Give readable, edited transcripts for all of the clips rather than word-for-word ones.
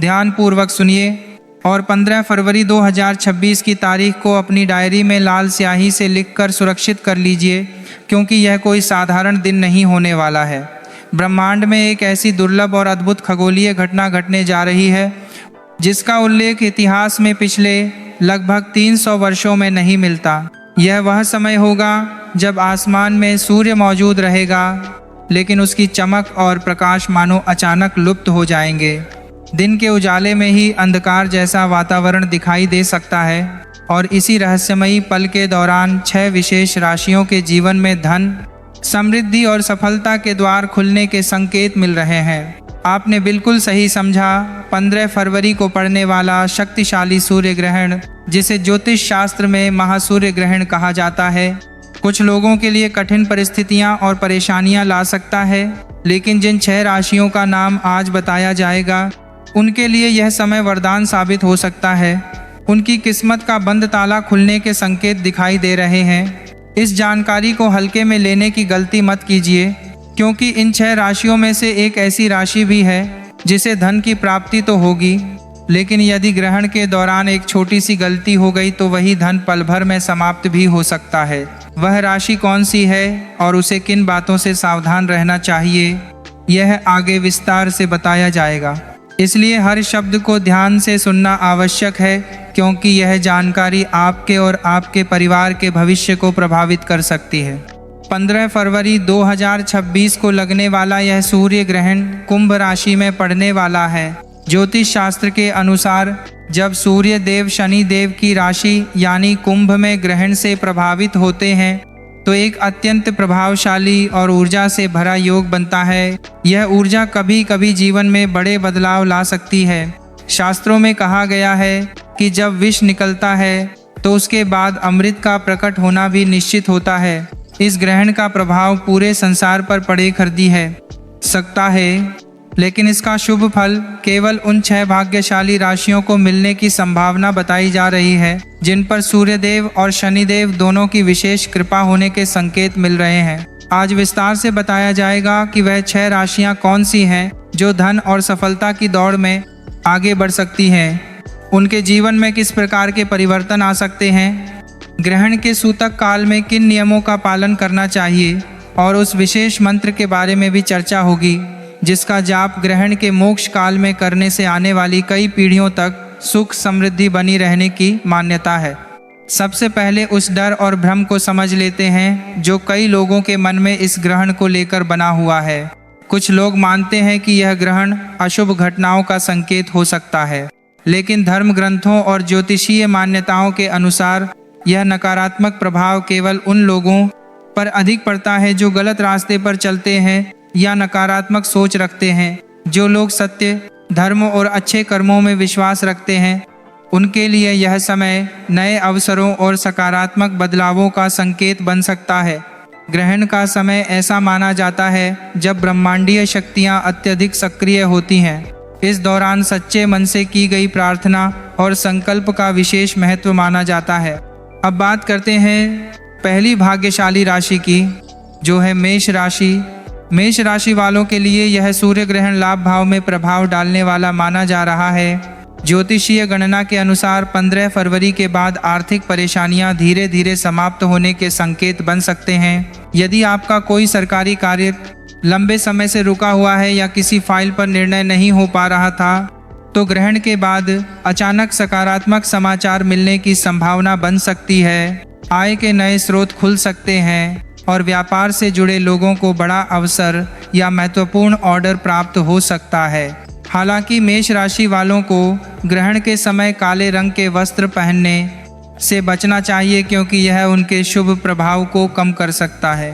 ध्यानपूर्वक सुनिए और 15 फरवरी 2026 की तारीख को अपनी डायरी में लाल स्याही से लिखकर सुरक्षित कर लीजिए, क्योंकि यह कोई साधारण दिन नहीं होने वाला है। ब्रह्मांड में एक ऐसी दुर्लभ और अद्भुत खगोलीय घटना घटने जा रही है जिसका उल्लेख इतिहास में पिछले लगभग 300 वर्षों में नहीं मिलता। यह वह समय होगा जब आसमान में सूर्य मौजूद रहेगा, लेकिन उसकी चमक और प्रकाश मानो अचानक लुप्त हो जाएंगे। दिन के उजाले में ही अंधकार जैसा वातावरण दिखाई दे सकता है और इसी रहस्यमयी पल के दौरान 6 विशेष राशियों के जीवन में धन, समृद्धि और सफलता के द्वार खुलने के संकेत मिल रहे हैं। आपने बिल्कुल सही समझा। 15 फरवरी को पड़ने वाला शक्तिशाली सूर्य ग्रहण, जिसे ज्योतिष शास्त्र में महासूर्य ग्रहण कहा जाता है, कुछ लोगों के लिए कठिन परिस्थितियां और परेशानियां ला सकता है, लेकिन जिन 6 राशियों का नाम आज बताया जाएगा उनके लिए यह समय वरदान साबित हो सकता है। उनकी किस्मत का बंद ताला खुलने के संकेत दिखाई दे रहे हैं। इस जानकारी को हल्के में लेने की गलती मत कीजिए, क्योंकि इन 6 राशियों में से एक ऐसी राशि भी है जिसे धन की प्राप्ति तो होगी, लेकिन यदि ग्रहण के दौरान एक छोटी सी गलती हो गई तो वही धन पल भर में समाप्त भी हो सकता है। वह राशि कौन सी है और उसे किन बातों से सावधान रहना चाहिए, यह आगे विस्तार से बताया जाएगा। इसलिए हर शब्द को ध्यान से सुनना आवश्यक है, क्योंकि यह जानकारी आपके और आपके परिवार के भविष्य को प्रभावित कर सकती है। 15 फरवरी 2026 को लगने वाला यह सूर्य ग्रहण कुंभ राशि में पड़ने वाला है। ज्योतिष शास्त्र के अनुसार जब सूर्य देव शनि देव की राशि यानी कुंभ में ग्रहण से प्रभावित होते हैं तो एक अत्यंत प्रभावशाली और ऊर्जा से भरा योग बनता है। यह ऊर्जा कभी कभी जीवन में बड़े बदलाव ला सकती है। शास्त्रों में कहा गया है कि जब विष निकलता है तो उसके बाद अमृत का प्रकट होना भी निश्चित होता है। इस ग्रहण का प्रभाव पूरे संसार पर पड़े खर्दी है सकता है, लेकिन इसका शुभ फल केवल उन 6 भाग्यशाली राशियों को मिलने की संभावना बताई जा रही है जिन पर सूर्यदेव और शनिदेव दोनों की विशेष कृपा होने के संकेत मिल रहे हैं। आज विस्तार से बताया जाएगा कि वह 6 राशियां कौन सी हैं जो धन और सफलता की दौड़ में आगे बढ़ सकती हैं। उनके जीवन में किस प्रकार के परिवर्तन आ सकते हैं, ग्रहण के सूतक काल में किन नियमों का पालन करना चाहिए और उस विशेष मंत्र के बारे में भी चर्चा होगी जिसका जाप ग्रहण के मोक्ष काल में करने से आने वाली कई पीढ़ियों तक सुख समृद्धि बनी रहने की मान्यता है। सबसे पहले उस डर और भ्रम को समझ लेते हैं जो कई लोगों के मन में इस ग्रहण को लेकर बना हुआ है। कुछ लोग मानते हैं कि यह ग्रहण अशुभ घटनाओं का संकेत हो सकता है, लेकिन धर्म ग्रंथों और ज्योतिषीय मान्यताओं के अनुसार यह नकारात्मक प्रभाव केवल उन लोगों पर अधिक पड़ता है जो गलत रास्ते पर चलते हैं या नकारात्मक सोच रखते हैं। जो लोग सत्य, धर्म और अच्छे कर्मों में विश्वास रखते हैं उनके लिए यह समय नए अवसरों और सकारात्मक बदलावों का संकेत बन सकता है। ग्रहण का समय ऐसा माना जाता है जब ब्रह्मांडीय शक्तियां अत्यधिक सक्रिय होती हैं। इस दौरान सच्चे मन से की गई प्रार्थना और संकल्प का विशेष महत्व माना जाता है। अब बात करते हैं पहली भाग्यशाली राशि की, जो है मेष राशि। मेष राशि वालों के लिए यह सूर्य ग्रहण लाभ भाव में प्रभाव डालने वाला माना जा रहा है। ज्योतिषीय गणना के अनुसार 15 फरवरी के बाद आर्थिक परेशानियां धीरे धीरे समाप्त होने के संकेत बन सकते हैं। यदि आपका कोई सरकारी कार्य लंबे समय से रुका हुआ है या किसी फाइल पर निर्णय नहीं हो पा रहा था, तो ग्रहण के बाद अचानक सकारात्मक समाचार मिलने की संभावना बन सकती है। आय के नए स्रोत खुल सकते हैं और व्यापार से जुड़े लोगों को बड़ा अवसर या महत्वपूर्ण ऑर्डर प्राप्त हो सकता है। हालांकि मेष राशि वालों को ग्रहण के समय काले रंग के वस्त्र पहनने से बचना चाहिए, क्योंकि यह उनके शुभ प्रभाव को कम कर सकता है।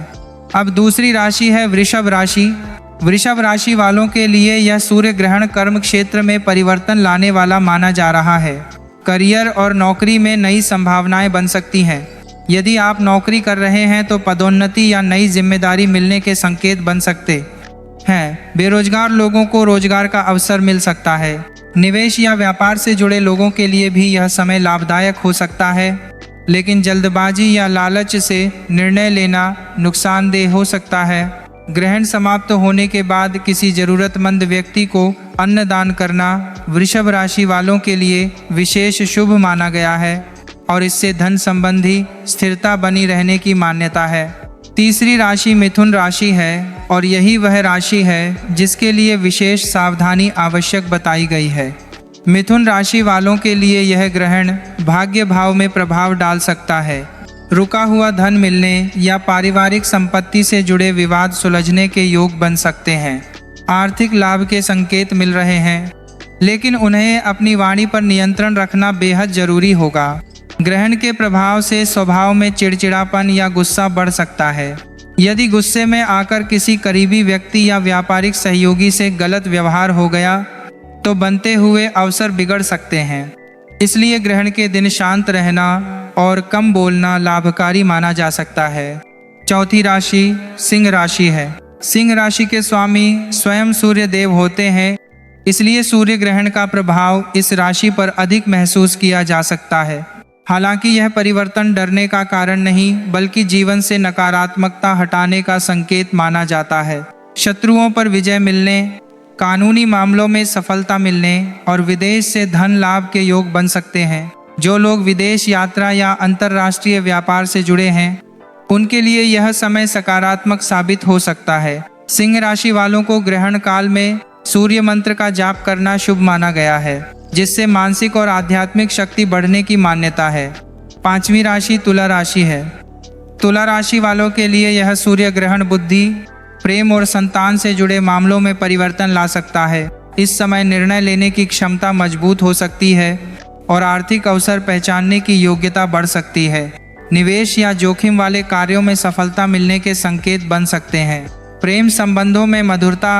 अब दूसरी राशि है वृषभ राशि। वृषभ राशि वालों के लिए यह सूर्य ग्रहण कर्म क्षेत्र में परिवर्तन लाने वाला माना जा रहा है। करियर और नौकरी में नई संभावनाएं बन सकती हैं। यदि आप नौकरी कर रहे हैं तो पदोन्नति या नई जिम्मेदारी मिलने के संकेत बन सकते हैं। बेरोजगार लोगों को रोजगार का अवसर मिल सकता है। निवेश या व्यापार से जुड़े लोगों के लिए भी यह समय लाभदायक हो सकता है, लेकिन जल्दबाजी या लालच से निर्णय लेना नुकसानदेह हो सकता है। ग्रहण समाप्त होने के बाद किसी जरूरतमंद व्यक्ति को अन्न दान करना वृषभ राशि वालों के लिए विशेष शुभ माना गया है और इससे धन संबंधी स्थिरता बनी रहने की मान्यता है। तीसरी राशि मिथुन राशि है और यही वह राशि है जिसके लिए विशेष सावधानी आवश्यक बताई गई है। मिथुन राशि वालों के लिए यह ग्रहण भाग्य भाव में प्रभाव डाल सकता है। रुका हुआ धन मिलने या पारिवारिक संपत्ति से जुड़े विवाद सुलझने के योग बन सकते हैं। आर्थिक लाभ के संकेत मिल रहे हैं, लेकिन उन्हें अपनी वाणी पर नियंत्रण रखना बेहद जरूरी होगा। ग्रहण के प्रभाव से स्वभाव में चिड़चिड़ापन या गुस्सा बढ़ सकता है। यदि गुस्से में आकर किसी करीबी व्यक्ति या व्यापारिक सहयोगी से गलत व्यवहार हो गया तो बनते हुए अवसर बिगड़ सकते हैं। इसलिए ग्रहण के दिन शांत रहना और कम बोलना लाभकारी माना जा सकता है। चौथी राशि सिंह राशि है। सिंह राशि के स्वामी स्वयं सूर्य देव होते हैं, इसलिए सूर्य ग्रहण का प्रभाव इस राशि पर अधिक महसूस किया जा सकता है। हालांकि यह परिवर्तन डरने का कारण नहीं बल्कि जीवन से नकारात्मकता हटाने का संकेत माना जाता है। शत्रुओं पर विजय मिलने, कानूनी मामलों में सफलता मिलने और विदेश से धन लाभ के योग बन सकते हैं। जो लोग विदेश यात्रा या अंतर्राष्ट्रीय व्यापार से जुड़े हैं उनके लिए यह समय सकारात्मक साबित हो सकता है। सिंह राशि वालों को ग्रहण काल में सूर्य मंत्र का जाप करना शुभ माना गया है, जिससे मानसिक और आध्यात्मिक शक्ति बढ़ने की मान्यता है। पांचवी राशि तुला राशि है। तुला राशि वालों के लिए यह सूर्य ग्रहण बुद्धि, प्रेम और संतान से जुड़े मामलों में परिवर्तन ला सकता है। इस समय निर्णय लेने की क्षमता मजबूत हो सकती है और आर्थिक अवसर पहचानने की योग्यता बढ़ सकती है। निवेश या जोखिम वाले कार्यों में सफलता मिलने के संकेत बन सकते हैं। प्रेम संबंधों में मधुरता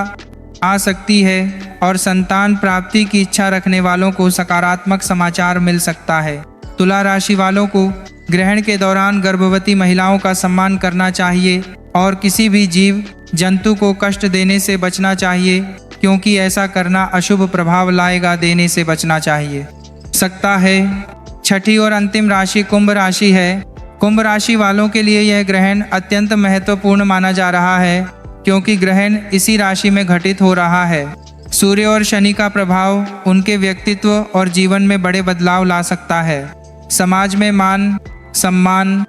आ सकती है और संतान प्राप्ति की इच्छा रखने वालों को सकारात्मक समाचार मिल सकता है। तुला राशि वालों को ग्रहण के दौरान गर्भवती महिलाओं का सम्मान करना चाहिए और किसी भी जीव जंतु को कष्ट देने से बचना चाहिए, क्योंकि ऐसा करना अशुभ प्रभाव लाएगा। देने से बचना चाहिए सकता है। छठी और अंतिम राशि कुंभ राशि है। कुंभ राशि वालों के लिए यह ग्रहण अत्यंत महत्वपूर्ण माना जा रहा है, क्योंकि ग्रहण इसी राशि में घटित हो रहा है। सूर्य और शनि का प्रभाव उनके व्यक्तित्व और जीवन में बड़े बदलाव ला सकता है। समाज में मान सम्मान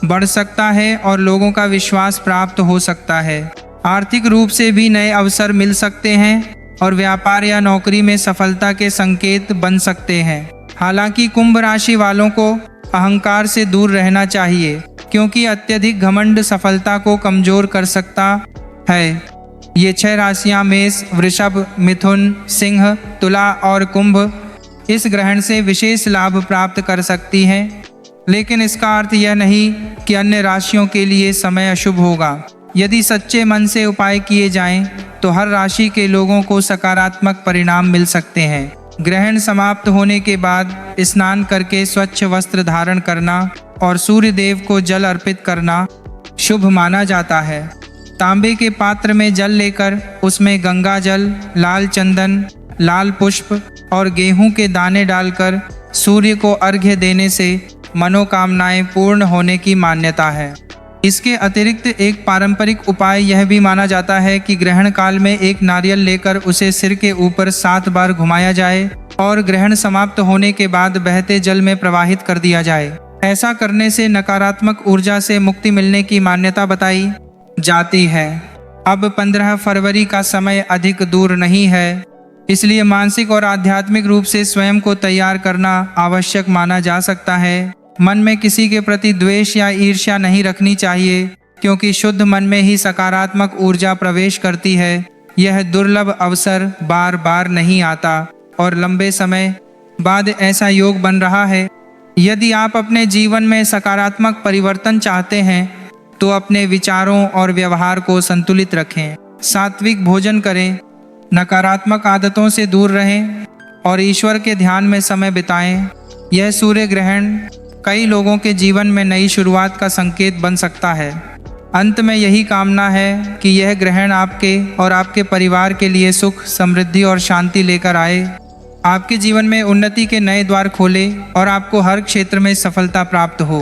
बढ़ सकता है और लोगों का विश्वास प्राप्त हो सकता है। आर्थिक रूप से भी नए अवसर मिल सकते हैं और व्यापार या नौकरी में सफलता के संकेत बन सकते हैं। हालांकि कुंभ राशि वालों को अहंकार से दूर रहना चाहिए, क्योंकि अत्यधिक घमंड सफलता को कमजोर कर सकता है। ये 6 राशियां मेष, वृषभ, मिथुन, सिंह, तुला और कुंभ इस ग्रहण से विशेष लाभ प्राप्त कर सकती हैं, लेकिन इसका अर्थ यह नहीं कि अन्य राशियों के लिए समय अशुभ होगा। यदि सच्चे मन से उपाय किए जाएं, तो हर राशि के लोगों को सकारात्मक परिणाम मिल सकते हैं। ग्रहण समाप्त होने के बाद स्नान करके स्वच्छ वस्त्र धारण करना और सूर्य देव को जल अर्पित करना शुभ माना जाता है। तांबे के पात्र में जल लेकर उसमें गंगा जल, लाल चंदन, लाल पुष्प और गेहूं के दाने डालकर सूर्य को अर्घ्य देने से मनोकामनाएं पूर्ण होने की मान्यता है। इसके अतिरिक्त एक पारंपरिक उपाय यह भी माना जाता है कि ग्रहण काल में एक नारियल लेकर उसे सिर के ऊपर 7 बार घुमाया जाए और ग्रहण समाप्त होने के बाद बहते जल में प्रवाहित कर दिया जाए। ऐसा करने से नकारात्मक ऊर्जा से मुक्ति मिलने की मान्यता बताई जाती है। अब 15 फरवरी का समय अधिक दूर नहीं है, इसलिए मानसिक और आध्यात्मिक रूप से स्वयं को तैयार करना आवश्यक माना जा सकता है। मन में किसी के प्रति द्वेष या ईर्ष्या नहीं रखनी चाहिए, क्योंकि शुद्ध मन में ही सकारात्मक ऊर्जा प्रवेश करती है। यह दुर्लभ अवसर बार बार नहीं आता और लंबे समय बाद ऐसा योग बन रहा है। यदि आप अपने जीवन में सकारात्मक परिवर्तन चाहते हैं तो अपने विचारों और व्यवहार को संतुलित रखें, सात्विक भोजन करें, नकारात्मक आदतों से दूर रहें और ईश्वर के ध्यान में समय बिताएं। यह सूर्य ग्रहण कई लोगों के जीवन में नई शुरुआत का संकेत बन सकता है। अंत में यही कामना है कि यह ग्रहण आपके और आपके परिवार के लिए सुख, समृद्धि और शांति लेकर आए, आपके जीवन में उन्नति के नए द्वार खोले और आपको हर क्षेत्र में सफलता प्राप्त हो।